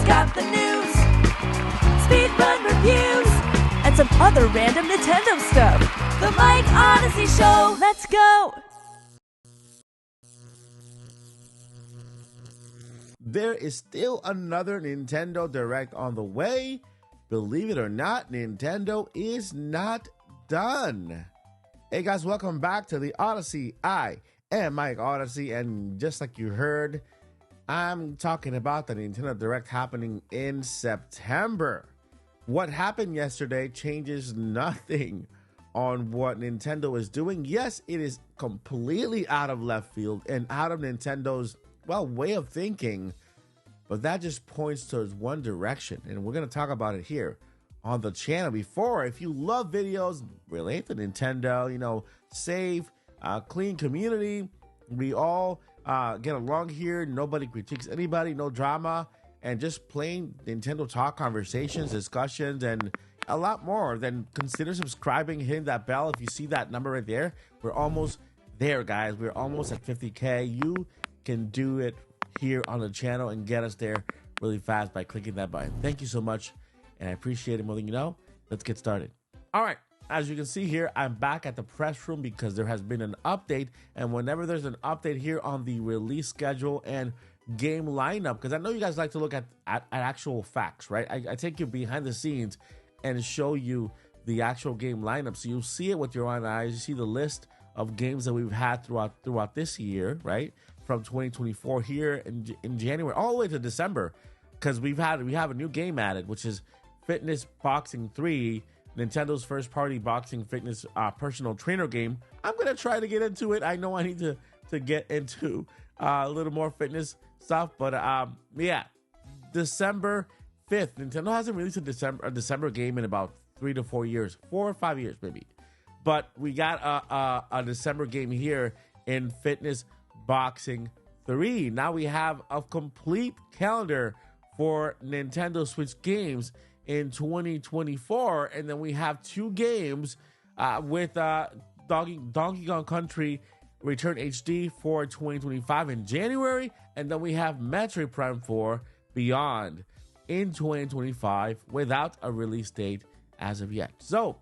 got the news, speedrun reviews, and some other random Nintendo stuff. The Mike Odyssey Show. Let's go. There is still another Nintendo Direct on the way. Believe it or not, Nintendo is not done. Hey guys, welcome back to the Odyssey. I am Mike Odyssey, and just like you heard, I'm talking about the Nintendo Direct happening in September. What happened yesterday changes nothing on what Nintendo is doing. Yes, it is completely out of left field and out of Nintendo's, way of thinking, but that just points towards one direction, and we're going to talk about it here on the channel. Before, if you love videos relate to Nintendo, safe, clean community, we all get along here, nobody critiques anybody, no drama, and just plain Nintendo talk, conversations, discussions, and a lot more, then consider subscribing, hitting that bell. If you see that number right there, we're almost there, guys. We're almost at 50K. You can do it here on the channel and get us there really fast by clicking that button. Thank you so much, and I appreciate it more than you know. Let's get started. All right, as you can see here, I'm back at the press room because there has been an update, and whenever there's an update here on the release schedule and game lineup, because I know you guys like to look at actual facts, right? I take you behind the scenes and show you the actual game lineup, so you'll see it with your own eyes. You see the list of games that we've had throughout this year, right? From 2024 here in January all the way to December, because we have a new game added, which is Fitness Boxing 3, Nintendo's first party boxing fitness personal trainer game. I'm gonna try to get into it. I know I need to get into a little more fitness stuff, but yeah, December 5th. Nintendo hasn't released a December game in about 3 to 4 years, 4 or 5 years maybe, but we got a December game here in Fitness Boxing 3. Now we have a complete calendar for Nintendo Switch games in 2024, and then we have 2 games with Donkey Kong Country Return HD for 2025 in January, and then we have Metroid Prime 4 Beyond in 2025 without a release date as of yet. So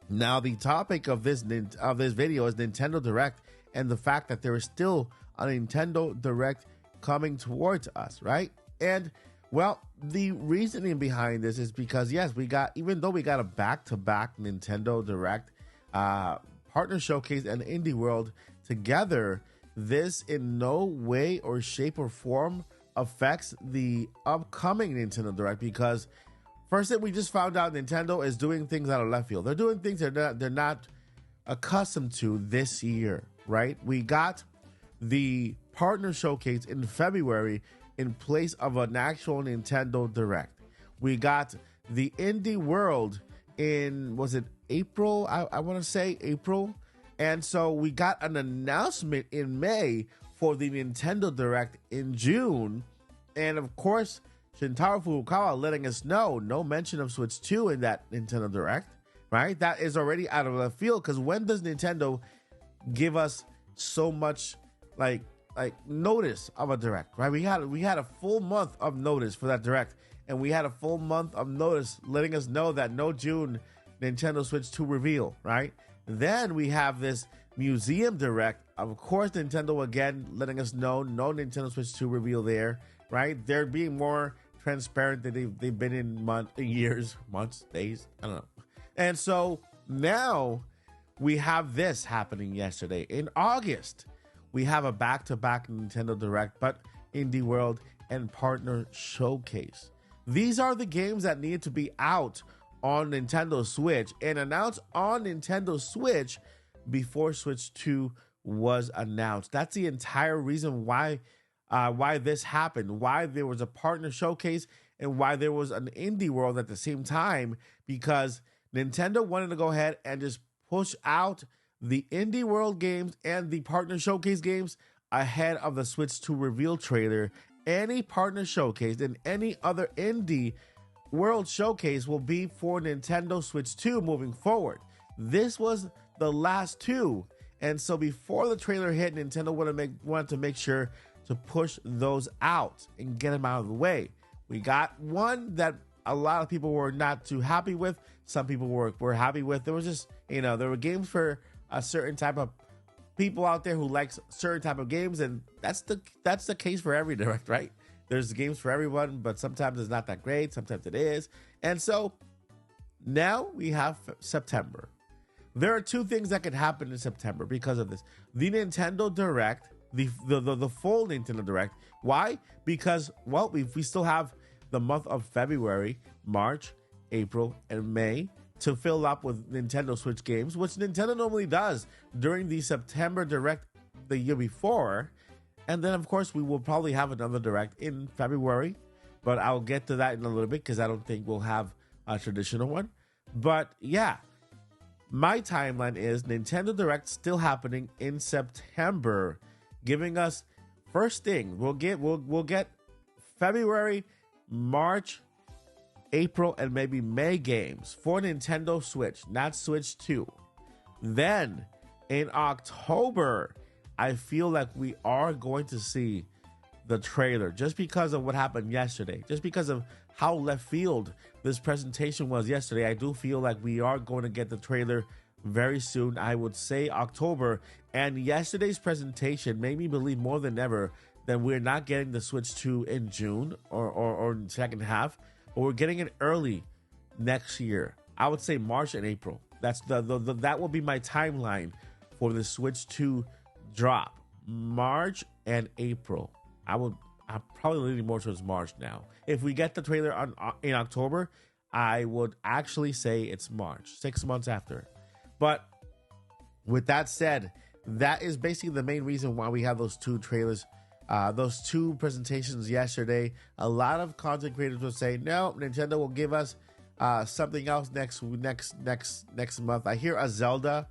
now the topic of this video is Nintendo Direct and the fact that there is still a Nintendo Direct coming towards us, right? And well, the reasoning behind this is because yes, even though we got a back-to-back Nintendo Direct, Partner Showcase and Indie World together, this in no way or shape or form affects the upcoming Nintendo Direct, because first thing we just found out, Nintendo is doing things out of left field. They're doing things they're not accustomed to this year, right? We got the Partner Showcase in February in place of an actual Nintendo Direct. We got the Indie World in, was it April? I want to say April. And so we got an announcement in May for the Nintendo Direct in June. And of course, Shintaro Furukawa letting us know no mention of Switch 2 in that Nintendo Direct, right? That is already out of left field, because when does Nintendo give us so much like notice of a Direct, right? We had a full month of notice for that Direct, and we had a full month of notice letting us know that no June Nintendo Switch 2 reveal, right? Then we have this Museum Direct. Of course, Nintendo again letting us know no Nintendo Switch 2 reveal there, right? They're being more transparent than they've been in years, months, days, I don't know. And so now we have this happening yesterday. In August, we have a back-to-back Nintendo Direct, but Indie World and Partner Showcase. These are the games that need to be out on Nintendo Switch and announced on Nintendo Switch before Switch 2 was announced. That's the entire reason why this happened, why there was a Partner Showcase and why there was an Indie World at the same time, because Nintendo wanted to go ahead and just push out the Indie World games and the Partner Showcase games ahead of the Switch 2 reveal trailer. Any Partner Showcase and any other Indie World Showcase will be for Nintendo Switch 2 moving forward. This was the last 2, and so before the trailer hit, Nintendo wanted to make sure to push those out and get them out of the way. We got one that a lot of people were not too happy with. Some people were happy with. There was just, there were games for a certain type of people out there who likes certain type of games, and that's the case for every direct, right? There's games for everyone, but sometimes it's not that great. Sometimes it is. And so now we have September. There are two things that could happen in September because of this. The Nintendo Direct, the full Nintendo Direct. Why? Because, well, we still have the month of February, March, April, and May to fill up with Nintendo Switch games, which Nintendo normally does during the September Direct the year before. And then, of course, we will probably have another Direct in February, but I'll get to that in a little bit because I don't think we'll have a traditional one. But yeah, my timeline is Nintendo Direct still happening in September, giving us first thing we'll get February, March, April, and maybe May games for Nintendo Switch, not Switch 2. Then in October, I feel like we are going to see the trailer just because of what happened yesterday, just because of how left field this presentation was yesterday. I do feel like we are going to get the trailer very soon. I would say October. And yesterday's presentation made me believe more than ever that we're not getting the Switch 2 in June or in the second half, but we're getting it early next year. I would say March and April. That's that will be my timeline for the Switch 2 drop. March and April. I'm probably leaning more towards March now. If we get the trailer in October, I would actually say it's March, 6 months after. But with that said, that is basically the main reason why we have those two trailers, those two presentations yesterday. A lot of content creators will say, no, Nintendo will give us something else next month. I hear a Zelda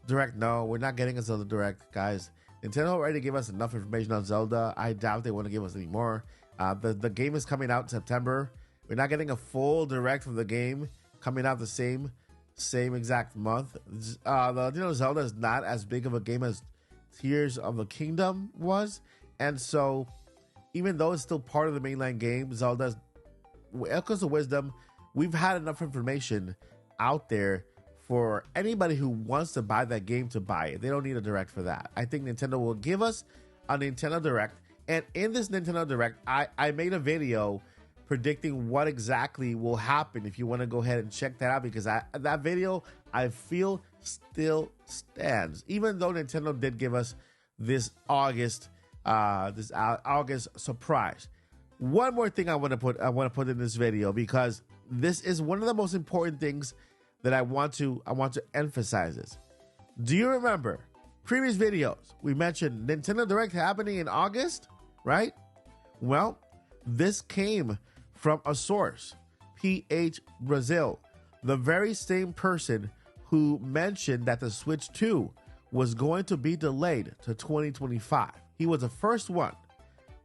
Direct. No, we're not getting a Zelda Direct, guys. Nintendo already gave us enough information on Zelda. I doubt they want to give us any more. The game is coming out in September. We're not getting a full Direct from the game coming out the same exact month. Zelda is not as big of a game as Tears of the Kingdom was, and so even though it's still part of the mainline game, Zelda's Echoes of Wisdom, we've had enough information out there for anybody who wants to buy that game to buy it. They don't need a Direct for that. I think Nintendo will give us a Nintendo Direct, and in this Nintendo Direct, I made a video predicting what exactly will happen. If you want to go ahead and check that out, because that video I feel still stands, even though Nintendo did give us this August surprise. One more thing I want to put in this video, because this is one of the most important things that I want to emphasize this. Do you remember previous videos we mentioned Nintendo Direct happening in August, right? Well, this came from a source, PH Brazil, the very same person who mentioned that the Switch 2 was going to be delayed to 2025. He was the first one.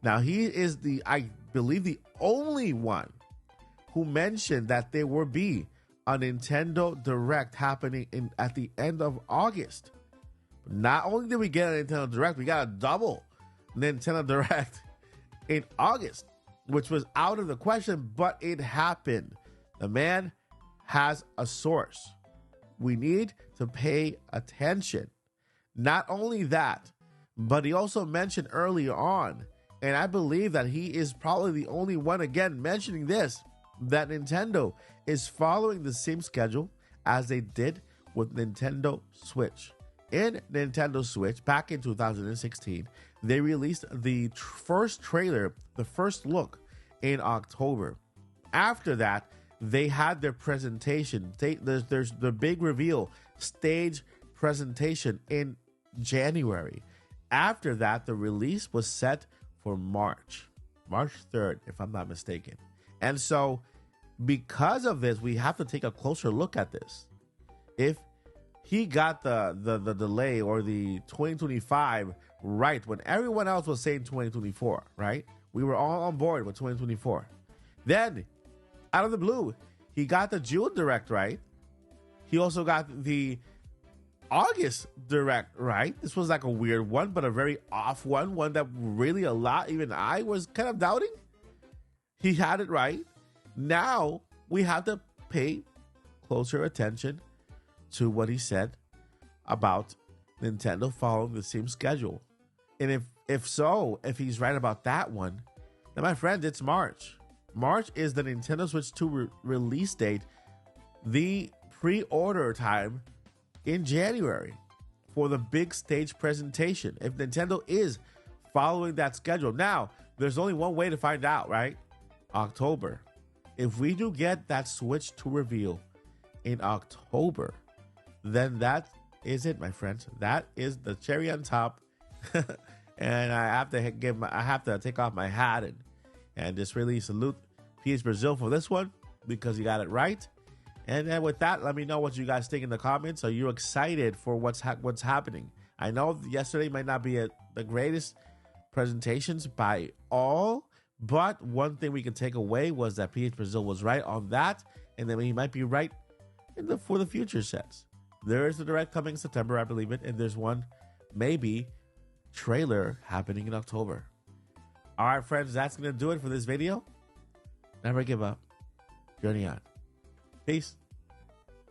Now, he is I believe the only one who mentioned that there will be a Nintendo Direct happening at the end of August. Not only did we get a Nintendo Direct, we got a double Nintendo Direct in August, which was out of the question, but it happened. The man has a source. We need to pay attention. Not only that, but he also mentioned earlier on, and I believe that he is probably the only one again mentioning this, that Nintendo is following the same schedule as they did with Nintendo Switch. In Nintendo Switch, back in 2016, they released the first trailer, the first look, in October. After that, they had their presentation. There's the big reveal stage presentation in January. After that, the release was set for March 3rd, if I'm not mistaken. And so, because of this, we have to take a closer look at this. If he got the delay or the 2025 right when everyone else was saying 2024, right? We were all on board with 2024. Then, out of the blue, he got the June Direct right. He also got the August Direct right. This was like a weird one, but a very off one that really even I was kind of doubting. he had it right. Now we have to pay closer attention to what he said about Nintendo following the same schedule. And if he's right about that one, then my friend, it's March. March is the Nintendo Switch 2 release date. The pre-order time in January for the big stage presentation. If Nintendo is following that schedule. Now, there's only one way to find out, right? October. If we do get that Switch 2 reveal in October, then that is it, my friends. That is the cherry on top. And I have to take off my hat and just really salute PS Brazil for this one, because you got it right. And then with that, let me know what you guys think in the comments. Are you excited for what's happening? I know yesterday might not be the greatest presentations by all, but one thing we can take away was that PS Brazil was right on that, and then he might be right for the future sets. There is a direct coming in September, I believe it, and there's one maybe trailer happening in October. All right, friends, that's going to do it for this video. Never give up. Journey on. Peace.